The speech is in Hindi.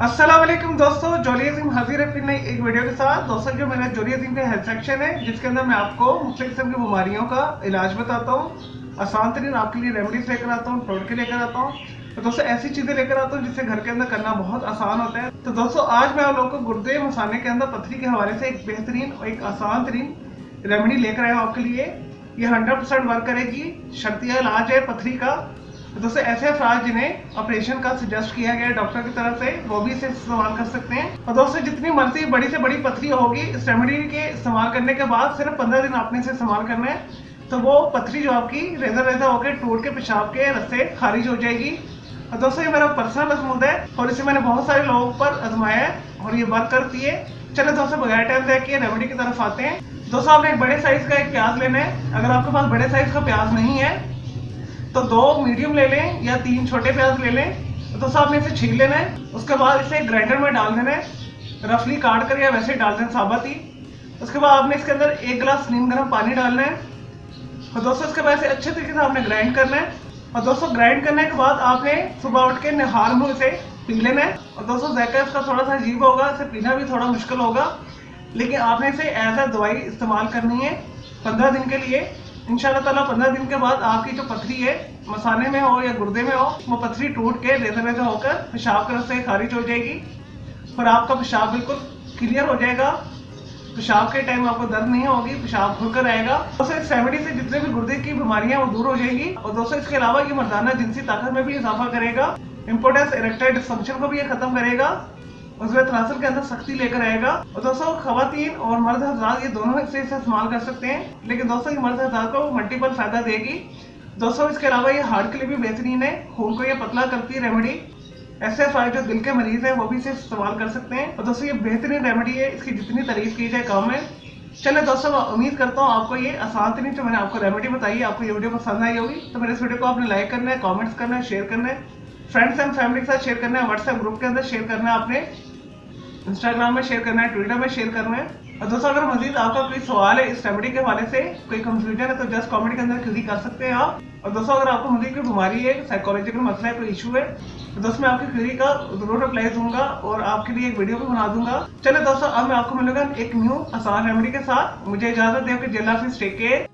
अस्सलाम वालेकुम दोस्तों, जोली अजीम हाजिर है फिर नई एक वीडियो के साथ। दोस्तों जो मेरा जोली अजीम का हेल्थ सेक्शन है जिसके अंदर मैं आपको मुख्तलिफ किस्म की बीमारियों का इलाज बताता हूँ, आसान तरीन आपके लिए रेमेडीज लेकर आता हूँ, टोटके लेकर आता हूँ। तो दोस्तों ऐसी चीजें लेकर आता हूँ जिससे घर के अंदर करना बहुत आसान होता है। तो दोस्तों आज मैं आप लोगों को गुर्दे मसाने के अंदर पथरी के हवाले से एक बेहतरीन और एक आसान तरीन रेमेडी लेकर आया हूँ आपके लिए। ये 100% वर्क करेगी, शर्तिया इलाज है पथरी का। तो दोस्तों ऐसे अफराद जिन्हें ऑपरेशन का सजेस्ट किया गया है डॉक्टर की तरफ से, वो भी इसे इस्तेमाल कर सकते हैं। और दोस्तों जितनी मर्जी बड़ी से बड़ी पथरी होगी, इस रेमेडी के इस्तेमाल करने के बाद सिर्फ 15 दिन आपने इसे इस्तेमाल करना है, तो वो पथरी जो आपकी रेजा रेजा होकर टूट के पेशाब के रस्ते खारिज हो जाएगी। और दोस्तों ये मेरा पर्सनल अजमूद है और इसे मैंने बहुत सारे लोगों पर आजमाया है और ये वर्क करती है। चलो दोस्तों बगैर टाइम देखिए रेमेडी की तरफ आते हैं। दोस्तों आपने एक बड़े साइज का एक प्याज लेना है। अगर आपके पास बड़े साइज का प्याज नहीं है तो 2 मीडियम ले लें या 3 छोटे प्याज ले लें। तो दोस्तों आपने इसे छील लेना है, उसके बाद इसे ग्राइंडर में डाल देना है, रफली काट कर या वैसे ही डाल देना साबुत ही। उसके बाद आपने इसके अंदर 1 गिलास नीम गर्म पानी डालना है और दोस्तों इसके बाद इसे अच्छे तरीके से आपने ग्राइंड करना है। और दोस्तों ग्राइंड करने के बाद आपने सुबह उठ के निहार मुंह इसे पी लेना है। और दोस्तों जायका इसका थोड़ा सा अजीब होगा, इसे पीना भी थोड़ा मुश्किल होगा, लेकिन आपने इसे एज ए दवाई इस्तेमाल करनी है 15 दिन के लिए। इंशाल्लाह ताला 15 दिन के बाद आपकी जो पथरी है, मसाने में हो या गुर्दे में हो, वो पथरी टूट के रेजा रेजा होकर पेशाब के रस्ते खारिज हो जाएगी और आपका पेशाब बिल्कुल क्लियर हो जाएगा। पेशाब के टाइम आपको दर्द नहीं होगी, पेशाब खुलकर आएगा। दोस्तों इस रेमेडी से जितने भी गुर्दे की बीमारियां वो दूर हो जाएंगी। और दोस्तों इसके अलावा ये मर्दाना जिनसी ताकत में भी इजाफा करेगा, इम्पोर्टेंस इरेक्टाइल डिसफंक्शन को भी ये खत्म करेगा, उसमें तनासुर के अंदर सख्ती लेकर आएगा। और दोस्तों खवातीन और मर्द हजरात ये दोनों इसे इस्तेमाल कर सकते हैं, लेकिन दोस्तों ये मर्द हजरात को मल्टीपल फायदा देगी। दोस्तों इसके अलावा ये हार्ट के लिए भी बेहतरीन है, खून को ये पतला करती है रेमेडी। ऐसे अफराद जो दिल के मरीज हैं वो भी इसे इस्तेमाल कर सकते हैं। और दोस्तों ये बेहतरीन रेमेडी है, इसकी जितनी तारीफ की जाए कम है। चले दोस्तों मैं उम्मीद करता हूँ आपको ये आसान तरीन जो मैंने आपको रेमेडी बताई है, आपको ये वीडियो पसंद आई होगी। तो मेरे इस वीडियो को आपने लाइक करना है, कॉमेंट्स करना है, शेयर करना है, फ्रेंड्स एंड फैमिली के साथ शेयर करना है, व्हाट्सएप ग्रुप के अंदर शेयर करना है, आपने इंस्टाग्राम में शेयर करना है, ट्विटर में शेयर करना है। और दोस्तों अगर मजीद आपका कोई सवाल है इस रेमेडी के हवाले से, कोई कंफ्यूजन है, तो जस्ट कमेंट के अंदर क्वेरी कर सकते हैं आप। और दोस्तों अगर आपको मजीद कोई बीमारी है, साइकोलॉजिकल मसला है, कोई इशू है, तो दोस्तों मैं आपकी क्वेरी का जरूर रिप्लाई दूंगा और आपके लिए एक वीडियो भी बना दूंगा। चलो दोस्तों अब मैं आपको मिलूंगा एक न्यू आसान रेमेडी के साथ। मुझे इजाजत दें कि अल्लाह हाफिज़, टेक केयर।